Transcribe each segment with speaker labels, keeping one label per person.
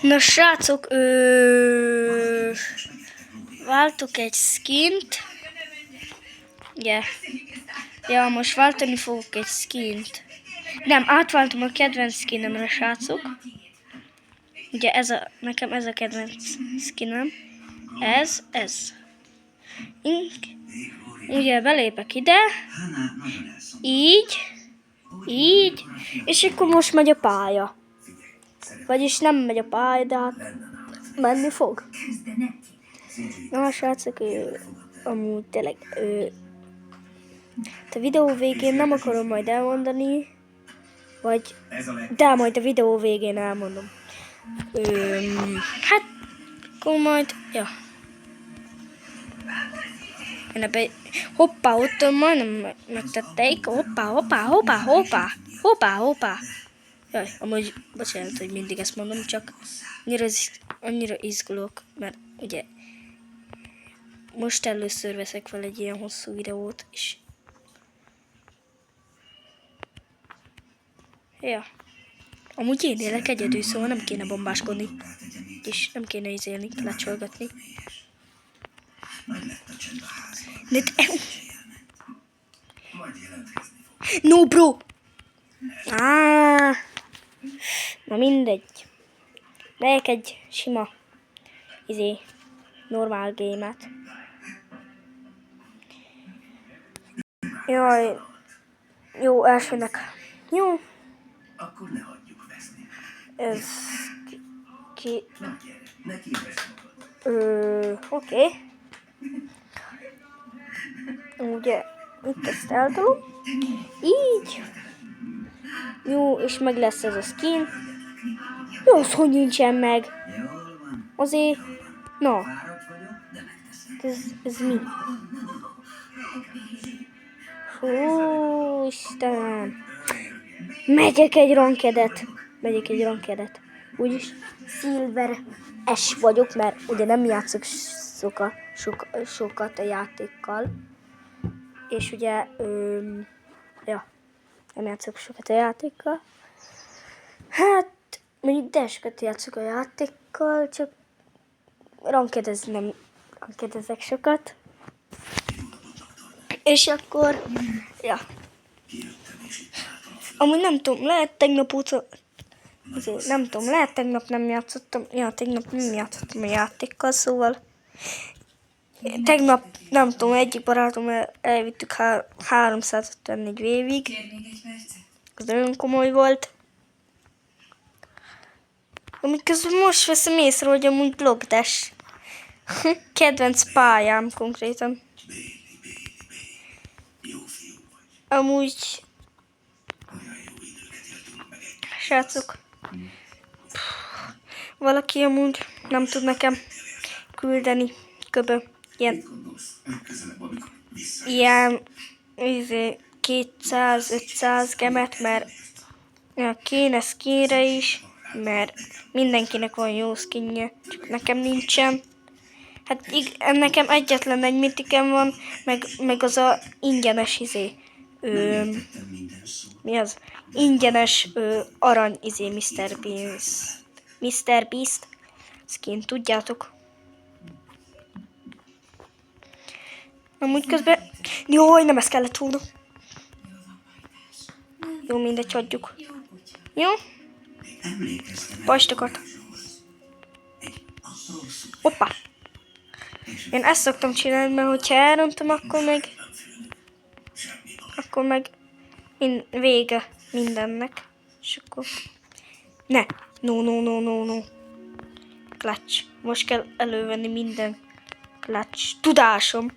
Speaker 1: Na srácok, váltok egy skint. Ugye? Ja, most váltani fogok egy skint. Nem, átváltom a kedvenc skinemre, srácok. Ugye nekem ez a kedvenc skinem. Ez. Ugye belépek ide. Így. És akkor most megy a pálya. Vagyis nem megy a pálya, de hát menni fog. Na, srácok, amúgy tényleg, a videó végén nem akarom majd elmondani, de majd a videó végén elmondom. Hát, akkor majd, ja. Hoppá, ott majdnem megtették. Hoppá. Jaj, amúgy bocsánat, hogy mindig ezt mondom, csak annyira izgulok, mert ugye most először veszek fel egy ilyen hosszú videót, és ja, amúgy én élek egyedül, szóval nem kéne bombáskodni, és nem kéne izélni, lecsolgatni. No bro! Na mindegy. Megyek egy sima, normál gémet. Jaj. Jó, elsőnek. Jó.
Speaker 2: Akkor ne hagyjuk veszni.
Speaker 1: Ez oké. Ugye, itt ezt eltolom. Így. Jó, és meg lesz ez a skin. Jó, az hogy nincsen meg? Azért, na. Ez mi? Hú, Istenem. Megyek egy rankedet. Úgyis Silver S vagyok, mert ugye nem játszok sokat a játékkal. És ugye, ja, nem játszok sokat a játékkal. Hát, mondjuk de sokat játszok a játékkal, csak nem rankedezek sokat. És akkor, ja. Amúgy nem tudom, lehet tegnap nem játszottam. Ja, tegnap nem játszottam a játékkal, szóval. Tegnap, nem tudom, egyik barátom elvittük 354 évig. Ez nagyon komoly volt. Amíg közben most veszem észre, hogy amúgy Blockdash. Kedvenc pályám konkrétan. Amúgy... Srácok. Valaki amúgy nem tud nekem küldeni ilyen 200-500 gemet, mert kéne skinre is, mert mindenkinek van jó skinje, csak nekem nincsen. Hát nekem egyetlen egy mitikem van, meg az a ingyenes mi az? Ingyenes arany Mr. Beast skin, tudjátok? Amúgy közben... Jaj, nem ezt kellett volna. Jó, mindegy, hagyjuk. Jó? Bastokat. Hoppá. Én ezt szoktam csinálni, mert hogyha elrontom, akkor meg vége mindennek. És akkor... Ne. No. Clutch. Most kell elővenni minden clutch tudásom.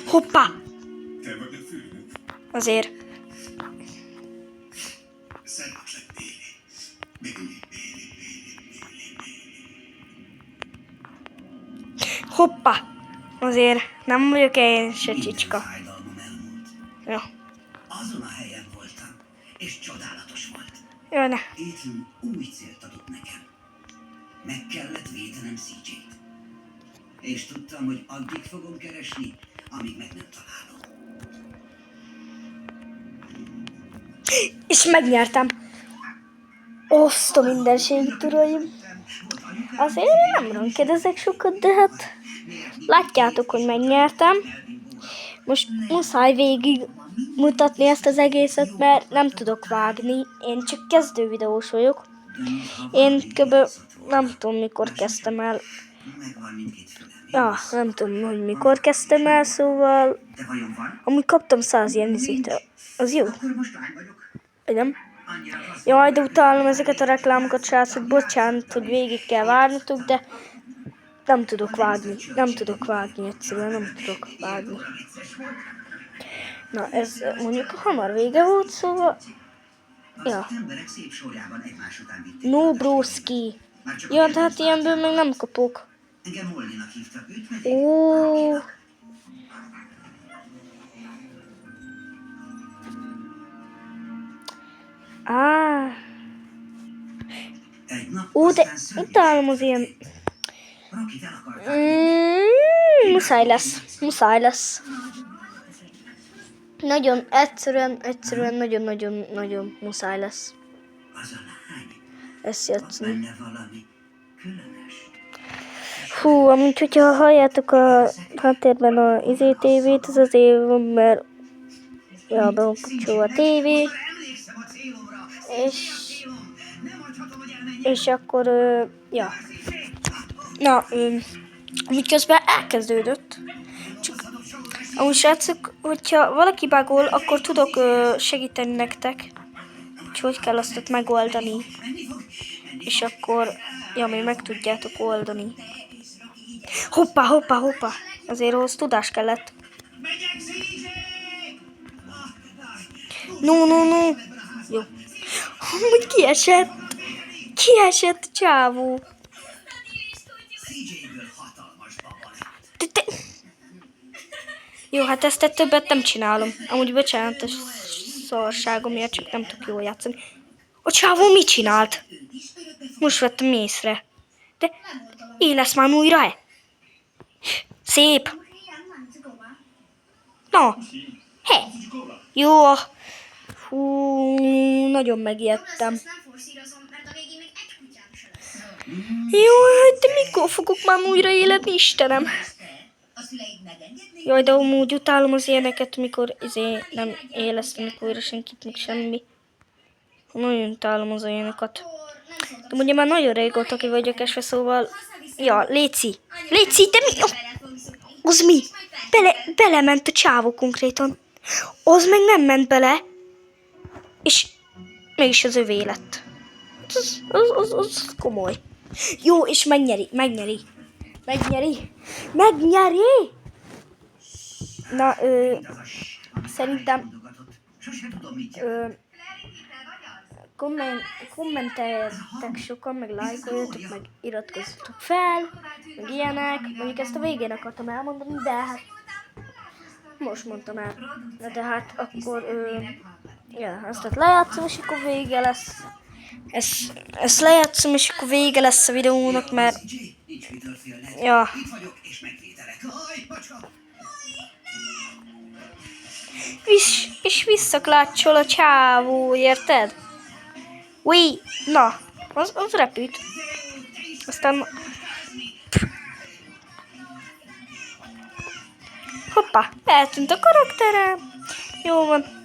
Speaker 1: Hoppá! Azért. Hoppá! Azért nem vagyok én se csicska. Jó.
Speaker 2: Azon a helyen voltam, és csodálatos volt.
Speaker 1: Jó, ne.
Speaker 2: Ethan új célt adott nekem. Meg kellett védenem CJ-t. És tudtam, hogy addig fogom keresni, amíg meg nem találom.
Speaker 1: És megnyertem. Azt a mindenségit, uraim! Azért nem rankedezek sokat, de hát látjátok, hogy megnyertem. Most muszáj végig mutatni ezt az egészet, mert nem tudok vágni. Én csak kezdő videós vagyok. Én kb. Nem tudom, mikor kezdtem el. Nem tudom, hogy mikor kezdtem el, szóval amúgy kaptam 100 ilyen izét. Az jó? Nem? Jaj, de utálom ezeket a reklámokat, srácok. Bocsánat, hogy végig kell várnatok, de nem tudok vágni. Nem tudok vágni egyszerűen, nem tudok vágni. Na, ez mondjuk hamar vége volt, szóval... Ja. No, broski. Ja, de hát ilyenből meg nem kapok. Ó. Ó, de utálom az ilyen... Muszáj lesz. Nagyon egyszerűen, nagyon muszáj lesz. Ezt játszani. Hú, amúgy, hogyha halljátok a háttérben a tévét, ez azért van, mert be van kapcsolva a tévé. És akkor, Na, amúgy közben elkezdődött. Csak, amúgy srácok, hogyha valaki bagol, akkor tudok segíteni nektek. Hogy kell azt ott megoldani. És akkor, még meg tudjátok oldani. Hoppá. Azért ahhoz tudás kellett. No. Jó. Amúgy kiesett csávó. Jó, hát ezt többet nem csinálom. Amúgy bocsánat a szarságomért, csak nem tudok jól játszani. A csávó mit csinált? Most vettem észre. De élesz már újra-e? Szép. Na. Jó. Hú, nagyon megijedtem. Jó, de mikor fogok már újra éledni, Istenem? Jaj, de amúgy utálom az ilyeneket, mikor nem élesztenek újra senkit, meg semmi. Nagyon utálom az ilyeneket. De ugye már nagyon régóta ki vagyok esve, szóval... Ja, Léci, te mi? Az mi? Belement a csávó konkrétan. Az meg nem ment bele. És mégis az övé lett. Az komoly. Jó, és megnyeri. Na, szerintem kommenteljetek sokan, meg lájkoljatok, meg iratkozzatok fel, meg ilyenek. Mondjuk ezt a végén akartam elmondani, de hát most mondtam el. De hát akkor ezt lejátszom, és akkor vége lesz. Ezt lejátszom, és akkor vége lesz a videónak, mert... Ja. És visszaklácsol a csávó, érted? Ui, na, az repült. Aztán... Hoppá, eltűnt a karakterem. Jó van.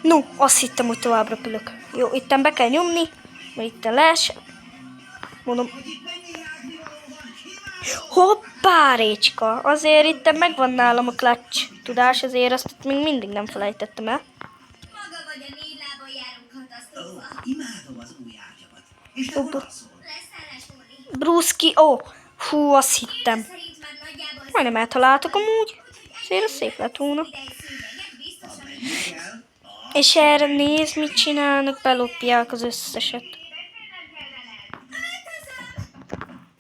Speaker 1: No, azt hittem, hogy tovább repülök. Jó, itten be kell nyomni, mert itten lees. Mondom. Hoppá, récska. Azért itten megvan nálam a clutch tudás, azért azt még mindig nem felejtettem el. Bruski, hú, azt hittem. Majdnem eltaláltak amúgy. Azért az szép lett volna. És erre nézd, mit csinálnak, belopják az összeset.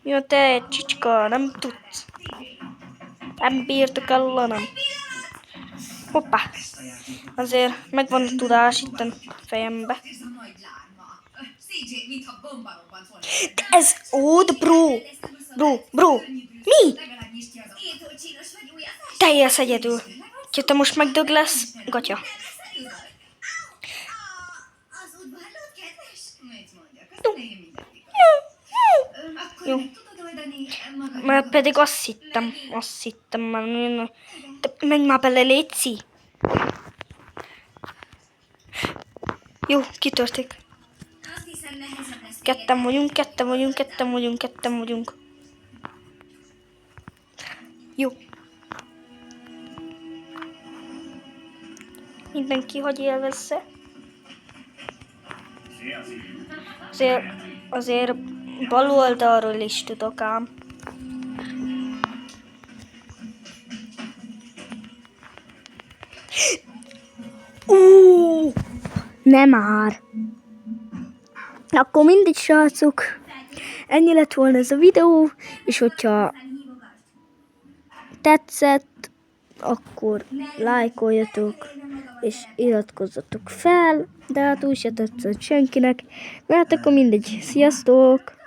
Speaker 1: Jó, te csicska, nem tudsz. Nem bírtok ellanem. Hoppá. Azért megvan a tudás itt a fejembe. De ez... de bro. Mi? Te élsz egyedül. Ha te most megdög lesz, gatya. Jó. Mert pedig azt hittem már. Menj már bele, létszi. Jó, kitörték. Ketten vagyunk. Jó. Mindenki hogy élvezze. Azért bal oldalról is tudok ám. Nem már. Akkor mindig, srácok. Ennyi lett volna ez a videó, és hogyha tetszett, akkor lájkoljatok, és iratkozzatok fel, de hát úgy se tetszett senkinek, mert akkor mindegy. Sziasztok!